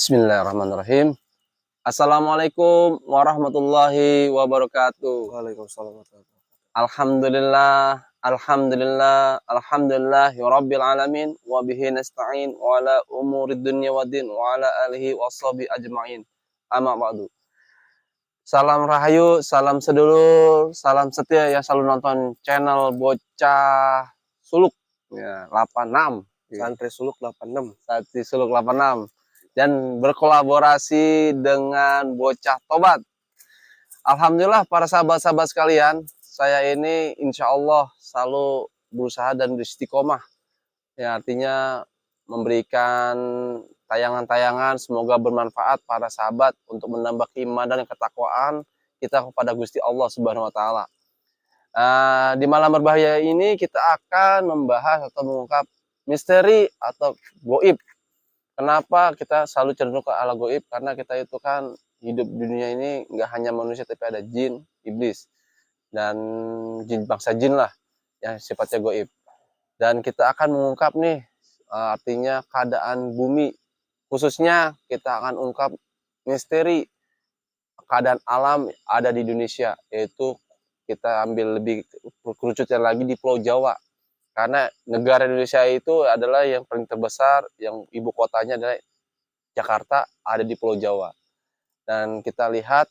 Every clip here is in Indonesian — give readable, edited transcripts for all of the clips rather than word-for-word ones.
Bismillahirrahmanirrahim. Assalamualaikum warahmatullahi wabarakatuh. Waalaikumsalam warahmatullahi wabarakatuh. Alhamdulillah, alhamdulillah, alhamdulillahi rabbil alamin wa bihi nasta'in wa ala umurid dunya waddin wa ala alihi washabi ajma'in. Amma ba'du. Salam rahayu, salam sedulur, salam setia yang selalu nonton channel Bocah Suluk ya, 86. Santri Suluk 86. Santri Suluk 86. Dan berkolaborasi dengan Bocah Tobat. Alhamdulillah para sahabat-sahabat sekalian, saya ini insya Allah selalu berusaha dan beristiqomah. Ya, artinya memberikan tayangan-tayangan semoga bermanfaat para sahabat untuk menambah keimanan dan ketakwaan kita kepada Gusti Allah Subhanahu wa taala. Di malam berbahaya ini kita akan membahas atau mengungkap misteri atau gaib. Kenapa kita selalu cenderung ke ala gaib? Karena kita itu kan hidup di dunia ini nggak hanya manusia tapi ada jin, iblis, dan jin bangsa jin lah yang sifatnya gaib. Dan kita akan mengungkap nih artinya keadaan bumi, khususnya kita akan ungkap misteri keadaan alam ada di Indonesia, yaitu kita ambil lebih kerucutnya lagi di Pulau Jawa. Karena negara Indonesia itu adalah yang paling terbesar, yang ibu kotanya adalah Jakarta, ada di Pulau Jawa. Dan kita lihat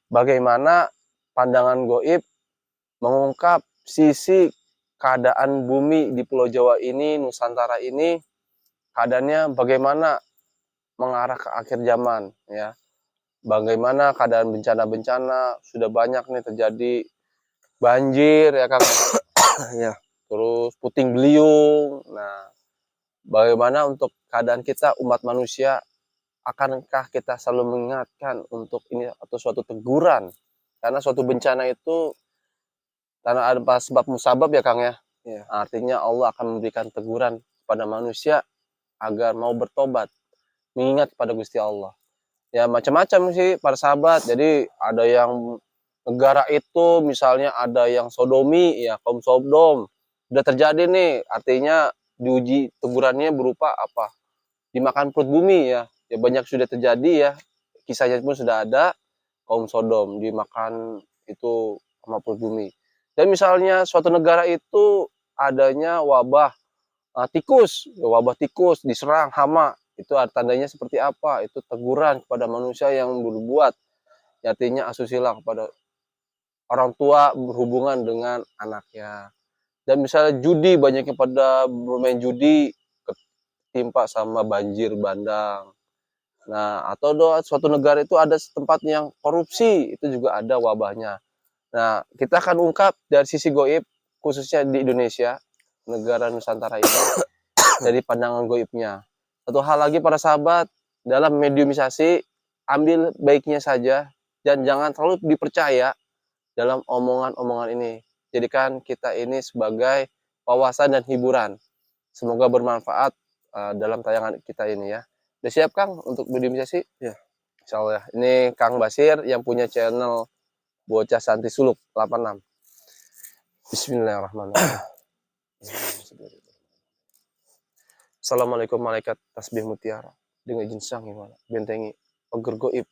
bagaimana pandangan gaib mengungkap sisi keadaan bumi di Pulau Jawa ini, Nusantara ini, keadaannya bagaimana mengarah ke akhir zaman, ya. Bagaimana keadaan bencana-bencana, sudah banyak nih terjadi banjir, ya kan? Ya. Terus puting beliung. Nah, bagaimana untuk keadaan kita umat manusia? Akankah kita selalu mengingatkan untuk ini atau suatu teguran? Karena suatu bencana itu karena ada sebab musabab ya Kang ya. Ya. Artinya Allah akan memberikan teguran kepada manusia agar mau bertobat, mengingat kepada Gusti Allah. Ya macam-macam sih para sahabat. Jadi ada yang negara itu misalnya ada yang sodomi ya, kaum Sodom. Udah terjadi nih, artinya diuji tegurannya berupa apa? Dimakan perut bumi ya. Ya banyak sudah terjadi ya. Kisahnya pun sudah ada, kaum Sodom dimakan itu sama perut bumi. Dan misalnya suatu negara itu adanya wabah tikus, ya, wabah tikus diserang hama, itu tandanya seperti apa? Itu teguran kepada manusia yang berbuat, ya, artinya asusila kepada orang tua berhubungan dengan anaknya. Dan misalnya judi, banyaknya pada bermain judi ketimpa sama banjir bandang. Nah, atau suatu negara itu ada tempat yang korupsi, itu juga ada wabahnya. Nah, kita akan ungkap dari sisi gaib, khususnya di Indonesia, negara Nusantara ini, dari pandangan gaibnya. Satu hal lagi para sahabat, dalam mediumisasi, ambil baiknya saja, dan jangan terlalu dipercaya dalam omongan-omongan ini. Jadikan kita ini sebagai wawasan dan hiburan. Semoga bermanfaat dalam tayangan kita ini ya. Udah siap Kang untuk mediumisasi? Ya. Insya Allah. Ini Kang Basir yang punya channel Bocah Santri Suluk 86. Bismillahirrahmanirrahim. Assalamualaikum malaikat tasbih mutiara. Dengan izin sang yang bentengi pagar gaib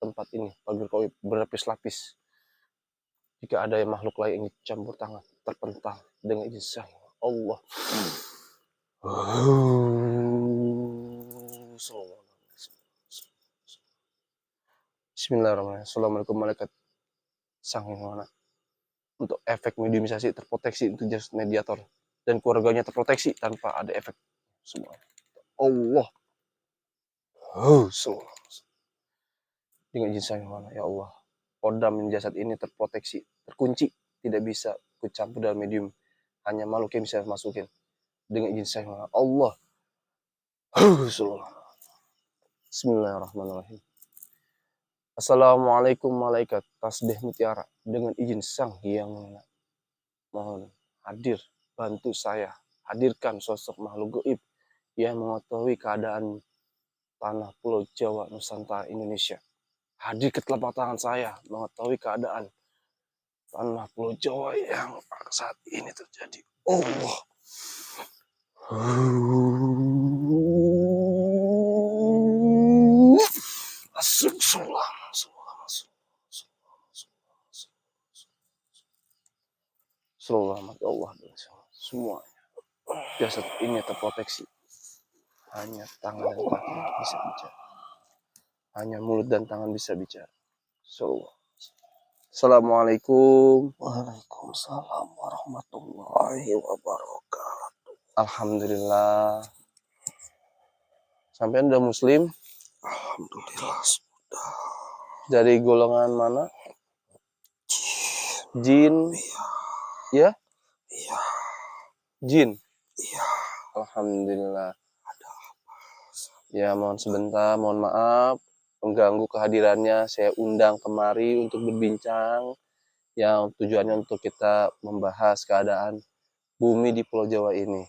tempat ini, pagar gaib berlapis-lapis. Jika ada yang makhluk lain ingin campur tangan, terpental dengan izin sang Allah. Bismillahirrahmanirrahim. Assalamualaikum malaikat sang yang mana. Untuk efek mediumisasi terproteksi untuk just mediator dan keluarganya terproteksi tanpa ada efek semua. Allah. Dengan izin sang yang mana ya Allah. Kodam jasad ini terproteksi, terkunci, tidak bisa kucampur dalam medium. Hanya makhluk yang bisa masukin. Dengan izin sang yang mana Allah. Bismillahirrahmanirrahim. Assalamualaikum malaikat tasbih mutiara. Dengan izin sang yang mana. Mohon hadir, bantu saya. Hadirkan sosok makhluk gaib yang mengetahui keadaan tanah Pulau Jawa, Nusantara, Indonesia. Hadir ke telapak tangan saya, mengetahui keadaan tanah Pulau Jawa yang saat ini terjadi. Allah. Selamat Allah semua jasad ini terproteksi. Hanya tangan dan kaki yang bisa bicara. Hanya mulut dan tangan bisa bicara. Assalamualaikum. Waalaikumsalam warahmatullahi wabarakatuh. Alhamdulillah. Sampai udah muslim? Alhamdulillah sudah. Dari golongan mana? Jin. Ya? Iya. Jin. Iya. Alhamdulillah. Ya, mohon sebentar, mohon maaf mengganggu kehadirannya. Saya undang kemari untuk berbincang yang tujuannya untuk kita membahas keadaan bumi di Pulau Jawa ini.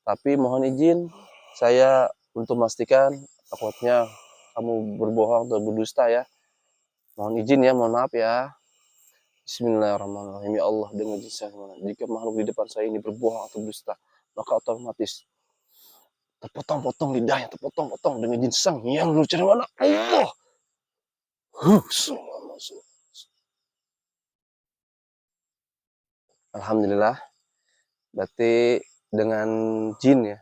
Tapi mohon izin saya untuk memastikan takutnya kamu berbohong atau berdusta ya. Mohon izin ya, mohon maaf ya. Bismillahirrahmanirrahim. Ya Allah, dengan izin jika makhluk di depan saya ini berbohong atau berdusta, maka otomatis terpotong-potong lidahnya, terpotong-potong dengan izin sang yang mencari mana Allah. Alhamdulillah. Berarti dengan jin ya.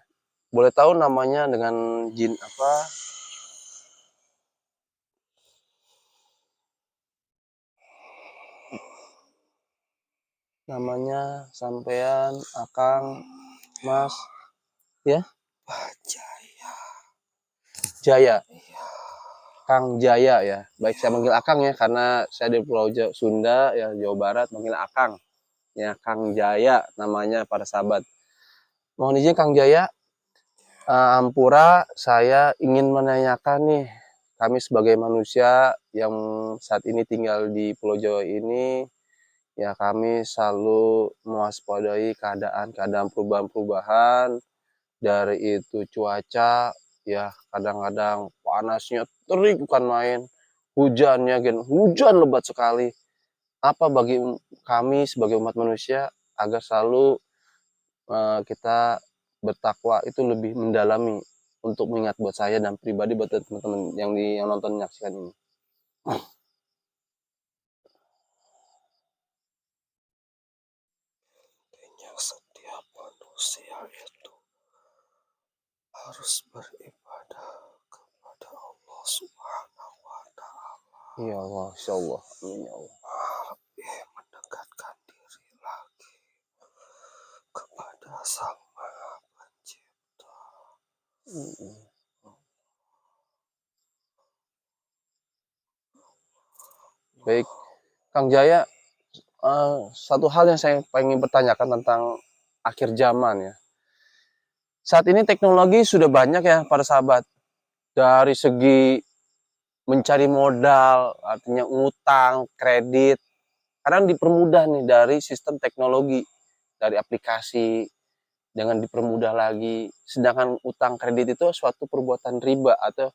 Boleh tahu namanya dengan jin apa? Namanya sampean, Akang, Mas, ya? Jaya. Jaya. Iya. Kang Jaya ya. Baik, saya manggil Akang ya karena saya di Pulau Sunda ya, Jawa Barat, manggil Akang. Ya, Kang Jaya namanya para sahabat. Mohon izin Kang Jaya, Ampura, saya ingin menanyakan nih, kami sebagai manusia yang saat ini tinggal di Pulau Jawa ini, ya kami selalu mewaspadai keadaan-keadaan perubahan-perubahan, dari itu cuaca, ya kadang-kadang panasnya terik bukan main, hujannya hujan lebat sekali. Apa bagi kami sebagai umat manusia agar selalu kita bertakwa itu lebih mendalami untuk mengingat buat saya dan pribadi buat teman-teman yang nonton menyaksikan ini. Kayaknya setiap manusia itu harus beribadah kepada Allah Subhanahu wa Ta'ala. Ya Allah, insya Allah, amin ya Allah. Lebih mendekatkan diri lagi kepada Sang Maha Pencipta. Baik, Kang Jaya, satu hal yang saya ingin bertanyakan tentang akhir zaman ya. Saat ini teknologi sudah banyak ya para sahabat. Dari segi mencari modal, artinya utang, kredit, kadang dipermudah nih dari sistem teknologi, dari aplikasi, dengan dipermudah lagi. Sedangkan utang kredit itu suatu perbuatan riba atau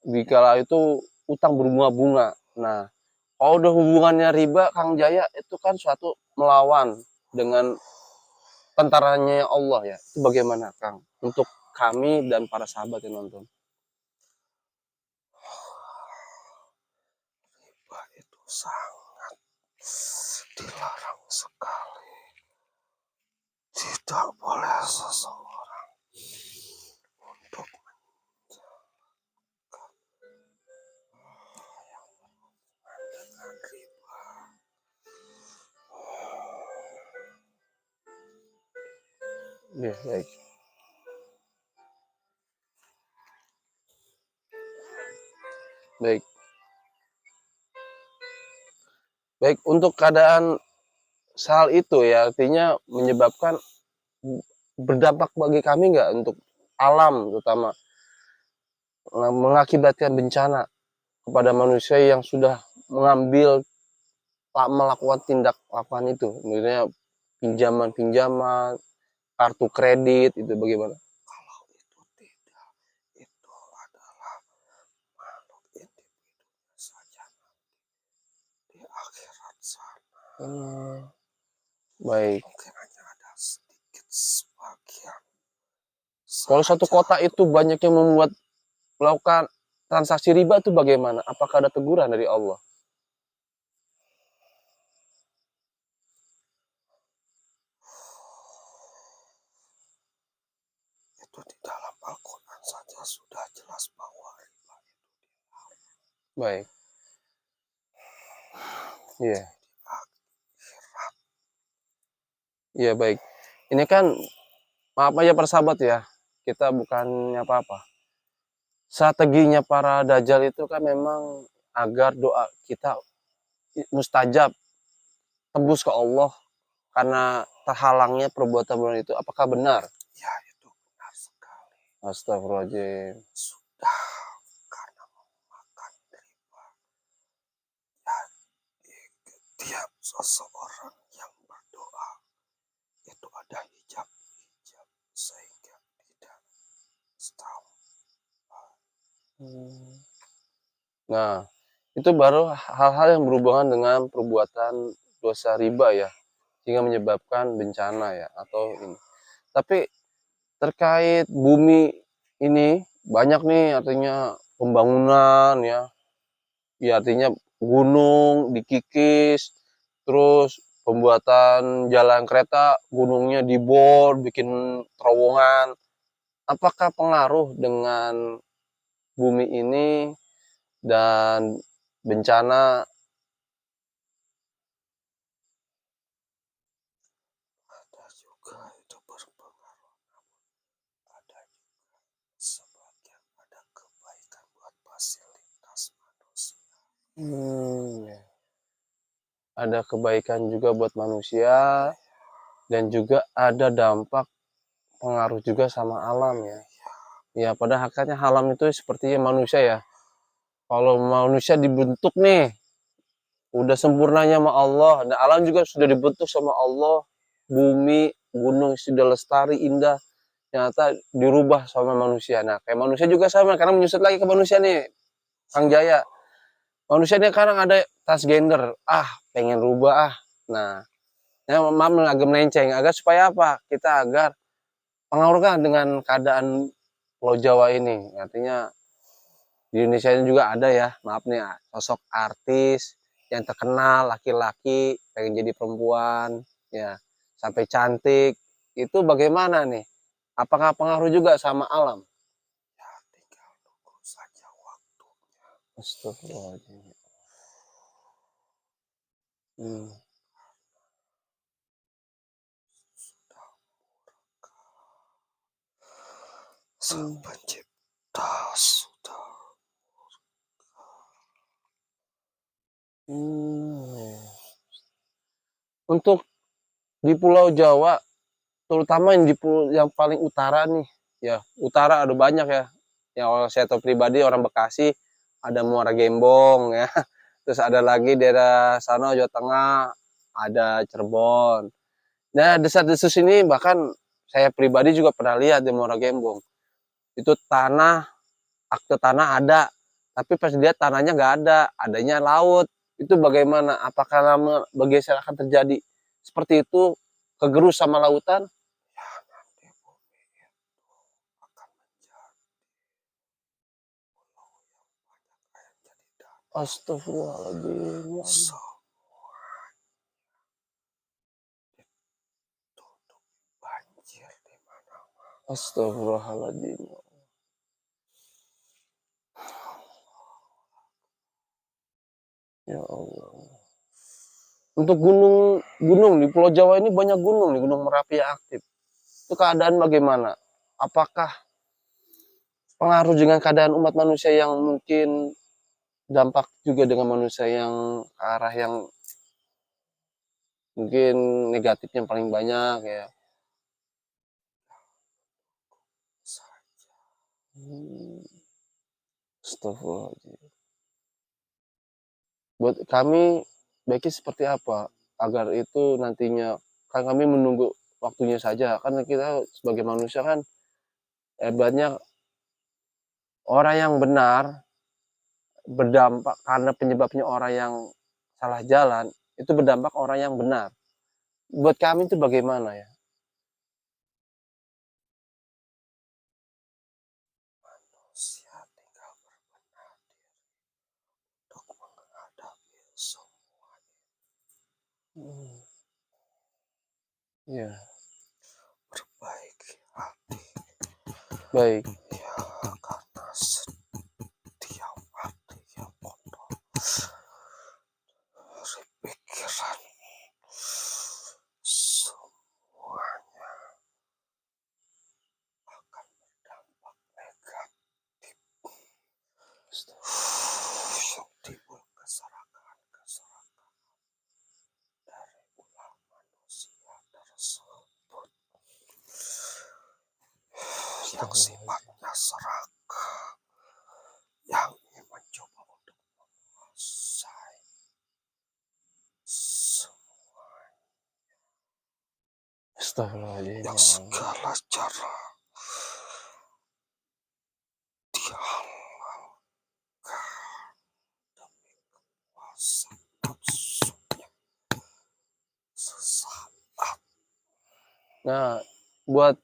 dikala itu utang berbunga-bunga. Nah, kalau udah hubungannya riba, Kang Jaya itu kan suatu melawan dengan tentaranya Allah ya. Itu bagaimana Kang? Untuk kami dan para sahabat yang nonton. Riba itu sangat dilarang sekali. Tidak boleh seseorang untuk dengan riba. Ya, baik. Baik. Baik, untuk keadaan hal itu ya artinya menyebabkan berdampak bagi kami nggak untuk alam terutama mengakibatkan bencana kepada manusia yang sudah mengambil melakukan tindak lakukan itu, misalnya pinjaman-pinjaman, kartu kredit itu bagaimana? Kalau itu tidak, itu adalah makhluk individunya saja di akhirat sana. Baik. Mungkin hanya ada sedikit sebagian. Kalau satu kota itu banyak yang melakukan transaksi riba itu bagaimana? Apakah ada teguran dari Allah? Itu di dalam Al-Quran saja sudah jelas bahwa riba itu Baik. Iya. akhirat. Iya, baik. Ini kan maaf aja para sahabat ya, kita bukannya apa-apa. Strateginya para dajjal itu kan memang agar doa kita mustajab, tembus ke Allah karena terhalangnya perbuatan bulan itu. Apakah benar? Ya, itu benar sekali. Astagfirullahaladzim. Sudah karena memakan riba. Ya, tiap seseorang yang berdoa itu ada hijab-hijab sehingga tidak tahu. Nah, itu baru hal-hal yang berhubungan dengan perbuatan dosa riba ya, sehingga menyebabkan bencana ya atau ini. Tapi terkait bumi ini banyak nih artinya pembangunan ya, ya artinya gunung dikikis, terus pembuatan jalan kereta gunungnya dibor, bikin terowongan. Apakah pengaruh dengan bumi ini dan bencana? Ada juga itu berpengaruh, ada juga sebagian ada kebaikan buat fasilitas manusia. Ya. Ada kebaikan juga buat manusia dan juga ada dampak pengaruh juga sama alam ya. Ya pada hakikatnya alam itu sepertinya manusia ya. Kalau manusia dibentuk nih, udah sempurnanya sama Allah. Dan alam juga sudah dibentuk sama Allah. Bumi, gunung sudah lestari, indah. Ternyata dirubah sama manusia. Nah kayak manusia juga sama, karena menyusut lagi ke manusia nih, Kang Jaya. Manusia ini kadang ada transgender, pengen rubah. Nah, ya, maaf agak melenceng, agar supaya apa? Kita agar pengaruhkan dengan keadaan Pulau Jawa ini. Artinya di Indonesia ini juga ada ya, maaf nih, sosok artis yang terkenal, laki-laki pengen jadi perempuan, ya sampai cantik. Itu bagaimana nih? Apakah pengaruh juga sama alam? Ya, tinggal tunggu saja waktunya. Astagfirullahaladzim. Sudah Sang Pencipta sudah. Untuk di Pulau Jawa, terutama yang di pulau yang paling utara nih, ya utara ada banyak ya. Yang saya tahu pribadi orang Bekasi ada Muara Gembong ya. Terus ada lagi daerah sana Jawa Tengah ada Cirebon. Nah desa-desus ini bahkan saya pribadi juga pernah lihat di Muara Gembong. Itu tanah, akte tanah ada, tapi pas lihat tanahnya nggak ada, adanya laut. Itu bagaimana? Apakah lama bergeser akan terjadi seperti itu, kegerus sama lautan? Ya, nanti bumi itu akan menjadi pulau yang banyak air jadi danau. Astagfirullahaladzim, ya Allah. Semua ditutup banjir di mana-mana. Astagfirullahaladzim. Ya Allah. Untuk gunung di Pulau Jawa ini banyak gunung nih, Gunung Merapi yang aktif. Itu keadaan bagaimana? Apakah pengaruh dengan keadaan umat manusia yang mungkin dampak juga dengan manusia yang ke arah yang mungkin negatifnya paling banyak ya? Saja. Astagfirullahaladzim. Buat kami baiknya seperti apa agar itu nantinya, kan kami menunggu waktunya saja, kan kita sebagai manusia kan hebatnya orang yang benar berdampak karena penyebabnya orang yang salah jalan, itu berdampak orang yang benar. Buat kami itu bagaimana ya? Manusia tinggal berbenah. Iya, Perbaiki hati. baik. Ya, karena setiap hati yang kotor dari pikiran semuanya akan berdampak negatif. Yang timbul keserakahan dari ulah manusia tersebut yang sifatnya serakah, yang ingin mencoba untuk menguasai semua, Astagfirullahaladzim. yang segala cara dihalalkan demi kepuasan nafsunya sesaat. Nah, buat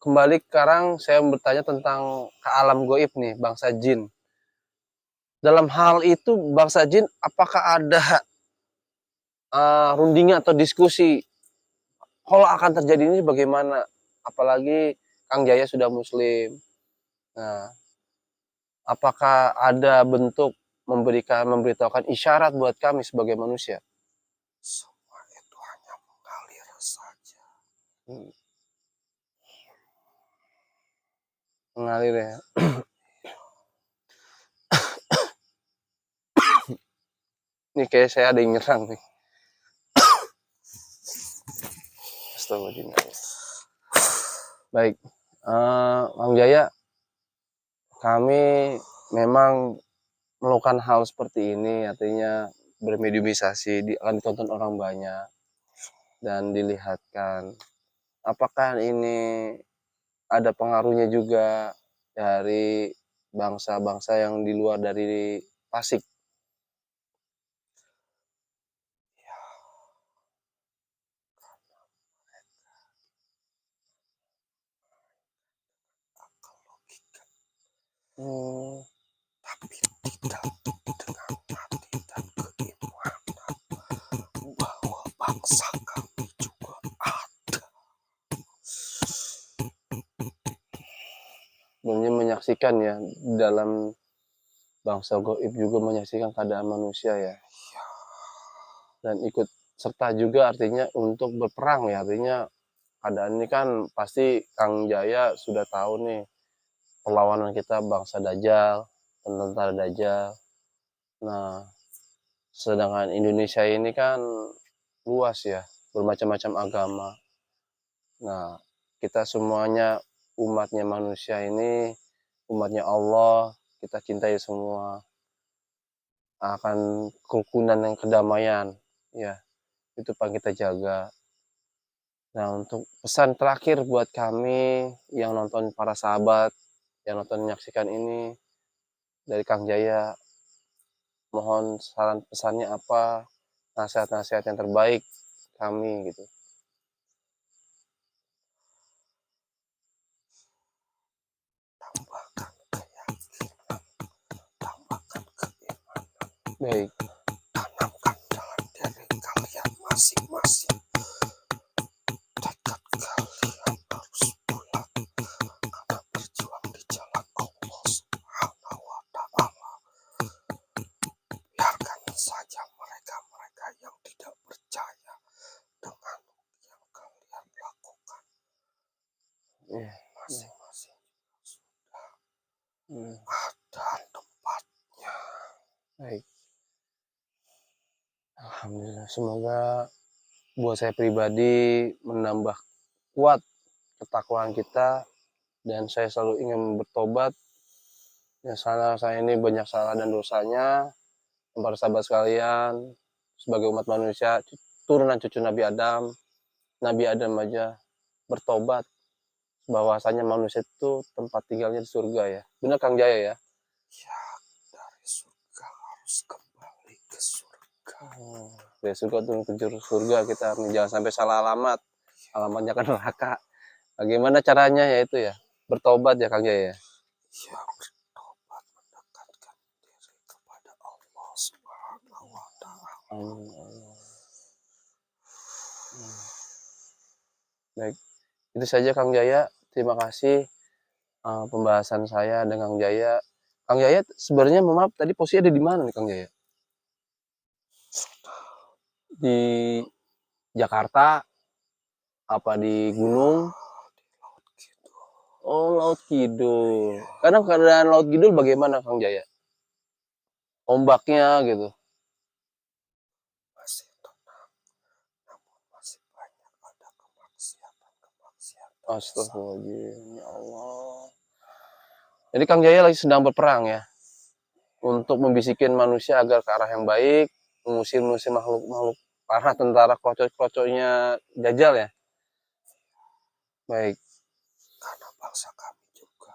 kembali sekarang saya bertanya tentang ke alam goib nih, bangsa jin. Dalam hal itu bangsa jin apakah ada rundingan atau diskusi kalau akan terjadi ini bagaimana? Apalagi Kang Jaya sudah muslim. Nah, apakah ada bentuk memberitahukan isyarat buat kami sebagai manusia? Semua itu hanya mengalir saja. Mengalir ya. Ini kayak saya ada yang nyerang nih. Astagfirullahaladzim. Baik, Kang Jaya, kami memang melakukan hal seperti ini, artinya bermediumisasi, akan ditonton orang banyak dan dilihatkan. Apakah ini ada pengaruhnya juga dari bangsa-bangsa yang di luar dari Tasik? Ya, akal logika, Hmm, tapi tidak dengan hati dan keimanan bahwa bangsa kami juga ada. Sebenarnya menyaksikan ya, dalam bangsa goib juga menyaksikan keadaan manusia ya, Ya, dan ikut serta juga artinya untuk berperang ya, artinya keadaan ini kan pasti Kang Jaya sudah tahu nih perlawanan kita bangsa Dajjal, tentara Dajjal. Nah, sedangkan Indonesia ini kan luas ya, bermacam-macam agama. Nah, kita semuanya umatnya manusia ini, umatnya Allah, kita cintai semua akan kerukunan dan kedamaian. Ya, itu yang kita jaga. Nah, untuk pesan terakhir buat kami yang nonton, para sahabat yang nonton menyaksikan ini dari Kang Jaya, mohon saran pesannya apa, nasihat-nasihat yang terbaik kami gitu. tambahkan keyakinan, tambahkan keimanan, Baik, tanamkan dalam diri kalian masing-masing. Tekad kalian harus bulat karena berjuang di jalan Allah Subhanahu wa Ta'ala. Biarkan saja mereka-mereka yang tidak percaya dengan yang kalian lakukan. ya, Masing-masing sudah hmm, ada tempatnya. baik. Alhamdulillah, semoga buat saya pribadi menambah kuat ketakwaan kita, dan saya selalu ingin bertobat. Ya, salah saya ini banyak salah dan dosanya. Para sahabat sekalian, sebagai umat manusia, turunan cucu Nabi Adam aja bertobat bahwasanya manusia itu tempat tinggalnya di surga ya. Benar Kang Jaya ya? Ya, dari surga harus kembali ke surga. Dari surga turun ke surga, kita jangan sampai salah alamat. Alamatnya kan neraka. Bagaimana caranya ya itu ya? Bertobat ya Kang Jaya ya? Ya, bertobat mendekatkan diri kepada Allah Subhanahu wa Ta'ala. Amin. Baik, itu saja Kang Jaya. Terima kasih pembahasan saya dengan Kang Jaya. Kang Jaya sebenarnya mohon maaf tadi posisi ada di mana nih Kang Jaya? Di Jakarta apa di gunung? di laut gitu. Oh, Laut Kidul. Kadang keadaan Laut Kidul bagaimana Kang Jaya? Ombaknya gitu. Masih tenang, namun masih banyak ada kemaksiatan di sana. Astagfirullahaladzim, ya Allah. Jadi Kang Jaya lagi sedang berperang ya untuk membisikin manusia agar ke arah yang baik, mengusir-ngusir makhluk-makhluk para tentara krocok-krocoknya Dajjal ya. Baik, Karena bangsa kami juga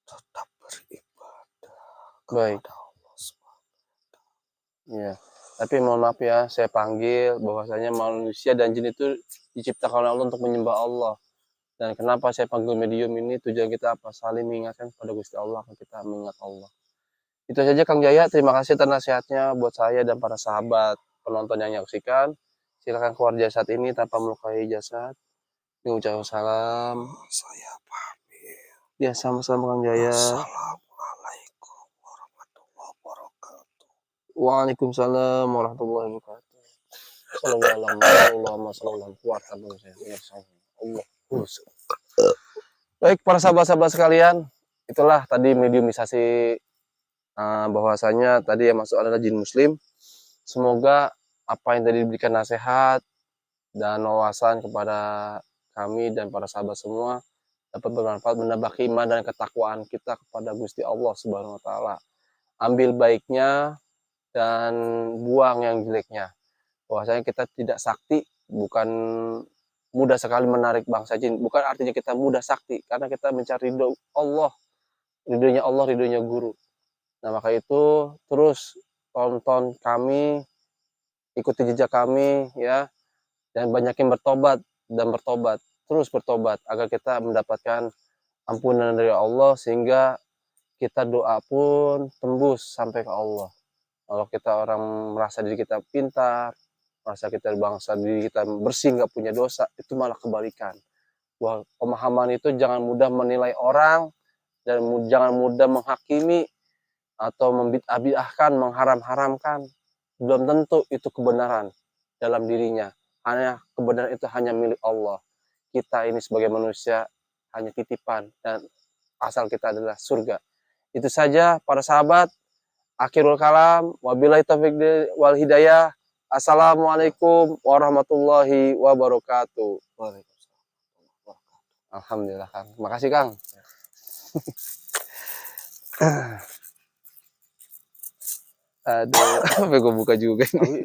tetap beribadah baik. kepada Allah SWT. Ya. Tapi mohon maaf ya, saya panggil bahwasanya manusia dan jin itu diciptakan oleh Allah untuk menyembah Allah. Dan kenapa saya panggil medium ini, tujuan kita apa? Saling mengingatkan kepada Gusti Allah, kita mengingat Allah. Itu saja Kang Jaya, terima kasih atas nasihatnya buat saya dan para sahabat penonton yang menyaksikan. Silakan keluar jasad ini tanpa melukai jasad. Ini ucapkan salam. Saya pamit. Ya, sama-sama Kang Jaya. Assalamualaikum warahmatullahi wabarakatuh. Waalaikumsalam warahmatullahi wabarakatuh. Sallallahu kuat Allah. Baik para sahabat-sahabat sekalian, itulah tadi mediumisasi bahwasanya tadi yang masuk adalah jin muslim. Semoga apa yang tadi diberikan nasihat dan wawasan kepada kami dan para sahabat semua dapat bermanfaat, menambah iman dan ketakwaan kita kepada Gusti Allah Subhanahu wa taala. Ambil baiknya dan buang yang jeleknya. Bahwasanya kita tidak sakti, bukan mudah sekali menarik bangsa jin. Bukan artinya kita mudah sakti, karena kita mencari ridho Allah, ridhonya guru. Nah maka itu terus tonton kami, ikuti jejak kami ya, dan banyakin bertobat, terus bertobat agar kita mendapatkan ampunan dari Allah sehingga kita doa pun tembus sampai ke Allah. Kalau kita orang merasa diri kita pintar, merasa kita bangsa diri kita bersih nggak punya dosa, itu malah kebalikan. Wah, pemahaman itu jangan mudah menilai orang dan jangan mudah menghakimi atau membid'ah-bid'ahkan, mengharam-haramkan. Belum tentu itu kebenaran dalam dirinya. Hanya kebenaran itu hanya milik Allah. Kita ini sebagai manusia hanya titipan dan asal kita adalah surga. Itu saja para sahabat. Akhirul kalam. Wabillahi taufiq wal hidayah. Assalamualaikum warahmatullahi wabarakatuh. Alhamdulillah Kang. Makasih Kang. Aduh, sampai gue buka juga ini.